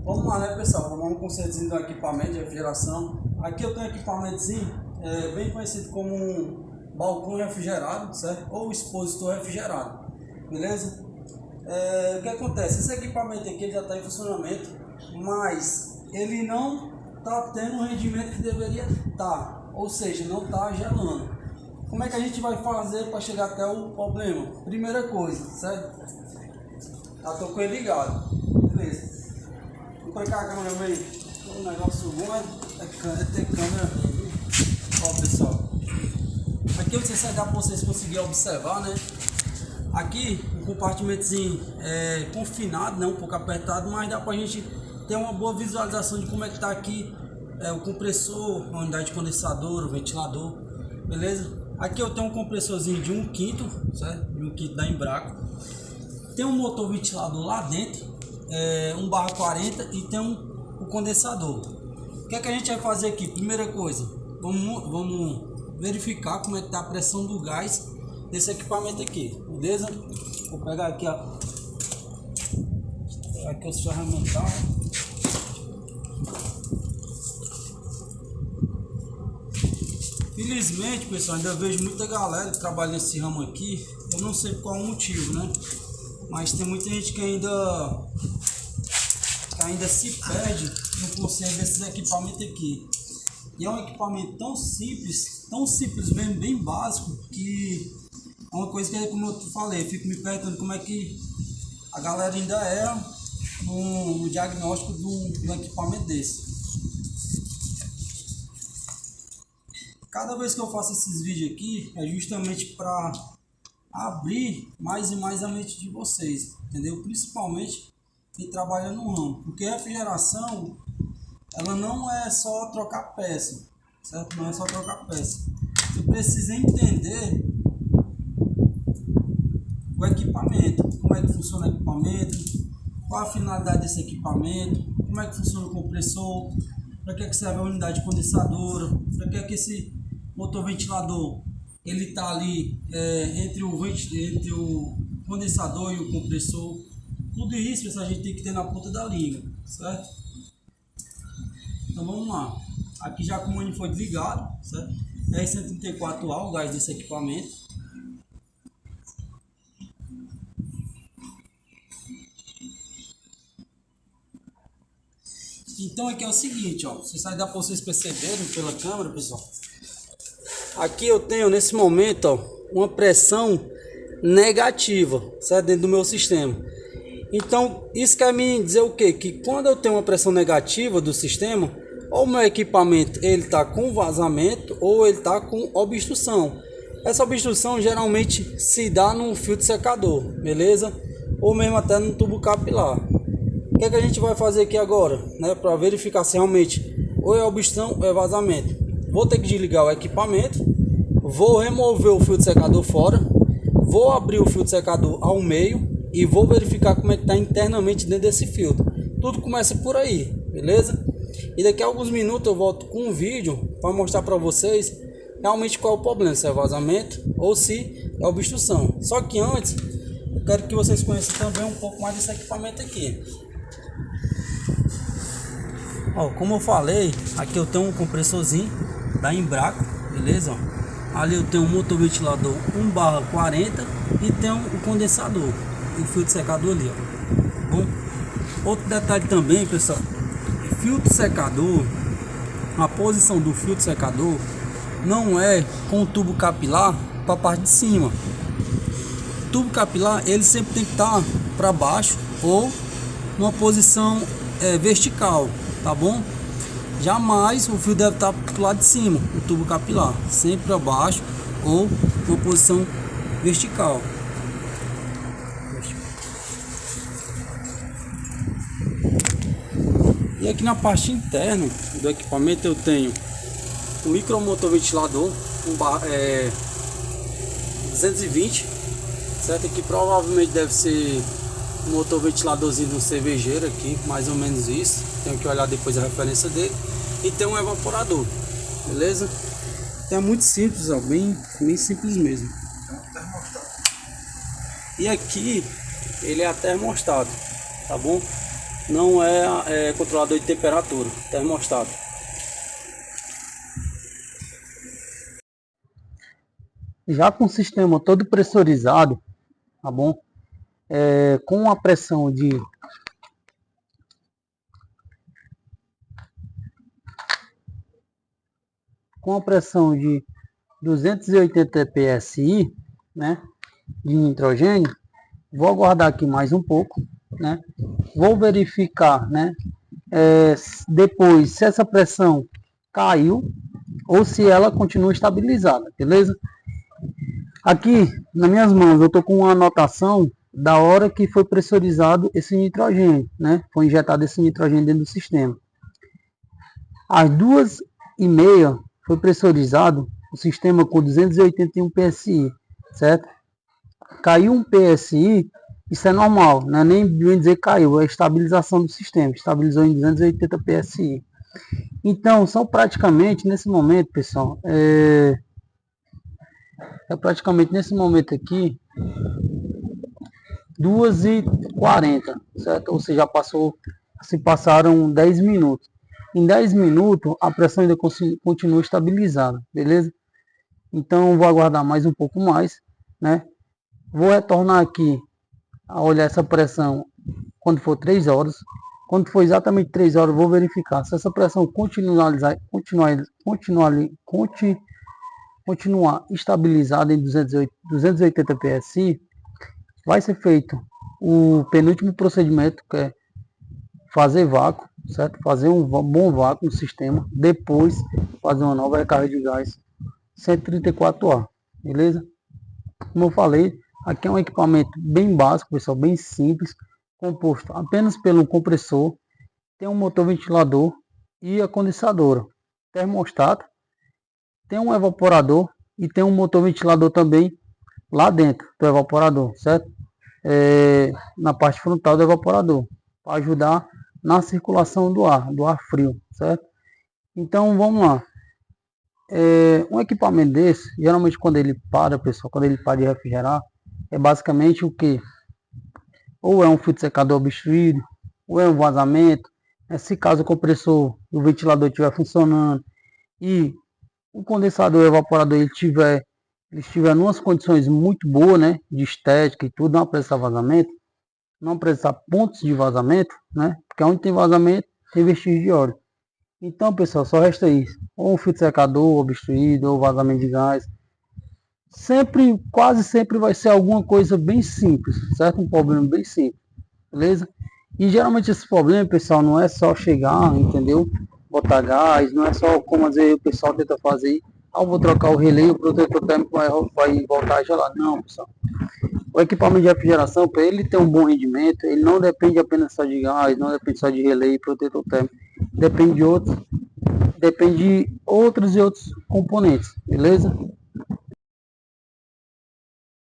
Vamos lá, né, pessoal? Vamos dar um concertozinho do equipamento de refrigeração. Aqui eu tenho um equipamentozinho bem conhecido como um balcão refrigerado, certo? Ou expositor refrigerado, beleza? O que acontece? Esse equipamento aqui já está em funcionamento, mas ele não está tendo o rendimento que deveria estar, ou seja, não está gelando. Como é que a gente vai fazer para chegar até o problema? Primeira coisa, certo? Tô com ele ligado, beleza. Vou colocar a câmera meio. O negócio bom é ter câmera. Ó, pessoal, aqui eu não sei se dá para vocês conseguirem observar, né? Aqui o compartimentozinho é confinado, né? Um pouco apertado, mas dá pra gente ter uma boa visualização de como é que tá aqui o compressor, a unidade condensadora, o ventilador, beleza? Aqui eu tenho um compressorzinho de 1/5, certo? De 1/5 da Embraco. Tem um motor ventilador lá dentro, 1/40, e tem um condensador. O que é que a gente vai fazer aqui? Primeira coisa, vamos verificar como é que tá a pressão do gás desse equipamento aqui, beleza? Vou pegar aqui, ó, aqui os ferramentais. Felizmente, pessoal, ainda vejo muita galera que trabalha nesse ramo aqui. Eu não sei qual o motivo, né? Mas tem muita gente que ainda se perde no conserto desses equipamentos aqui. E é um equipamento tão simples mesmo, bem básico, que é uma coisa que, como eu falei, eu fico me perguntando como é que a galera ainda erra no diagnóstico do equipamento desse. Cada vez que eu faço esses vídeos aqui, é justamente para abrir mais e mais a mente de vocês, entendeu? Principalmente quem trabalha no ramo, porque a refrigeração, ela não é só trocar peça, certo? Não é só trocar peça. Você precisa entender o equipamento, como é que funciona o equipamento, qual a finalidade desse equipamento, como é que funciona o compressor, para que serve a unidade condensadora, para que esse motor ventilador ele está ali entre o condensador e o compressor. Tudo isso a gente tem que ter na ponta da língua, certo? Então vamos lá. Aqui já como ele foi desligado, certo? R134A, o gás desse equipamento. Então aqui é o seguinte, ó, dá para vocês perceberem pela câmera, pessoal. Aqui eu tenho nesse momento, ó, uma pressão negativa, certo? Dentro do meu sistema. Então isso quer me dizer o quê? Que quando eu tenho uma pressão negativa do sistema, ou o meu equipamento ele está com vazamento ou ele está com obstrução. Essa obstrução geralmente se dá no filtro secador, beleza? Ou mesmo até no tubo capilar. O que é que a gente vai fazer aqui agora, né, para verificar se realmente ou é obstrução ou é vazamento? Vou ter que desligar o equipamento, vou remover o filtro secador fora, vou abrir o filtro secador ao meio e vou verificar como é que está internamente dentro desse filtro. Tudo começa por aí, beleza? E daqui a alguns minutos eu volto com um vídeo para mostrar para vocês realmente qual é o problema, se é vazamento ou se é obstrução. Só que antes, eu quero que vocês conheçam também um pouco mais desse equipamento aqui. Ó, como eu falei, aqui eu tenho um compressorzinho da Embraco, beleza? Ó, ali eu tenho um motor ventilador 1/40 e tenho o condensador e o filtro secador ali, ó. Bom, outro detalhe também, pessoal, filtro secador, a posição do filtro secador não é com o tubo capilar para a parte de cima. O tubo capilar ele sempre tem que estar para baixo ou numa posição vertical, tá bom? Jamais o fio deve estar pro lado de cima, o tubo capilar, sempre para baixo ou numa posição vertical. E aqui na parte interna do equipamento eu tenho o micromotor ventilador 220, certo? Aqui provavelmente deve ser um motor ventiladorzinho de um cervejeiro aqui, mais ou menos isso. Tenho que olhar depois a referência dele. E tem um evaporador, beleza? Então é muito simples, ó, bem simples mesmo. E aqui ele é a termostato, tá bom? não é controlador de temperatura, termostato. Já com o sistema todo pressurizado, tá bom? Com a pressão de com a pressão de 280 psi, né, de nitrogênio, vou aguardar aqui mais um pouco, né, vou verificar, né, depois se essa pressão caiu ou se ela continua estabilizada, beleza? Aqui nas minhas mãos eu estou com uma anotação da hora que foi pressurizado esse nitrogênio, né, foi injetado esse nitrogênio dentro do sistema. Às 2h30 foi pressurizado o sistema com 281 psi, certo? Caiu um psi, isso é normal, não é nem bem dizer que caiu, é a estabilização do sistema, estabilizou em 280 psi. Então, são praticamente, nesse momento, pessoal, praticamente nesse momento aqui, 2h40, certo? Ou seja, se passaram 10 minutos. Em 10 minutos, a pressão ainda continua estabilizada, beleza? Então, vou aguardar mais um pouco mais, né? Vou retornar aqui a olhar essa pressão quando for 3 horas. Quando for exatamente 3 horas, vou verificar se essa pressão continuar estabilizada em 280 psi, vai ser feito o penúltimo procedimento, que é fazer vácuo, certo? Fazer um bom vácuo no sistema, depois fazer uma nova recarga de gás 134A, beleza? Como eu falei, aqui é um equipamento bem básico, pessoal, bem simples, composto apenas pelo compressor, tem um motor ventilador e a condensadora, termostato, tem um evaporador e tem um motor ventilador também lá dentro do evaporador, certo? Na parte frontal do evaporador, para ajudar na circulação do ar frio, certo? Então vamos lá. Um equipamento desse, geralmente quando ele para, pessoal, quando ele para de refrigerar, é basicamente o que? Ou é um filtro secador obstruído, ou é um vazamento. Se caso o compressor e o ventilador estiver funcionando e o condensador e o evaporador ele estiver em umas condições muito boas, né, de estética e tudo, não precisar vazamento, não precisar pontos de vazamento, né, porque onde tem vazamento tem vestígio de óleo. Então, pessoal, só resta isso, ou um filtro secador obstruído, ou vazamento de gás. Quase sempre vai ser alguma coisa bem simples, certo? Um problema bem simples, beleza? E geralmente esse problema, pessoal, não é só chegar, entendeu? Botar gás, não é só como às vezes o pessoal tenta fazer, vou trocar o relé, o protetor térmico vai voltar a gelar. Não, pessoal. O equipamento de refrigeração, para ele ter um bom rendimento, ele não depende apenas só de gás, não depende só de relé e protetor térmico. Depende de outros e outros componentes, beleza?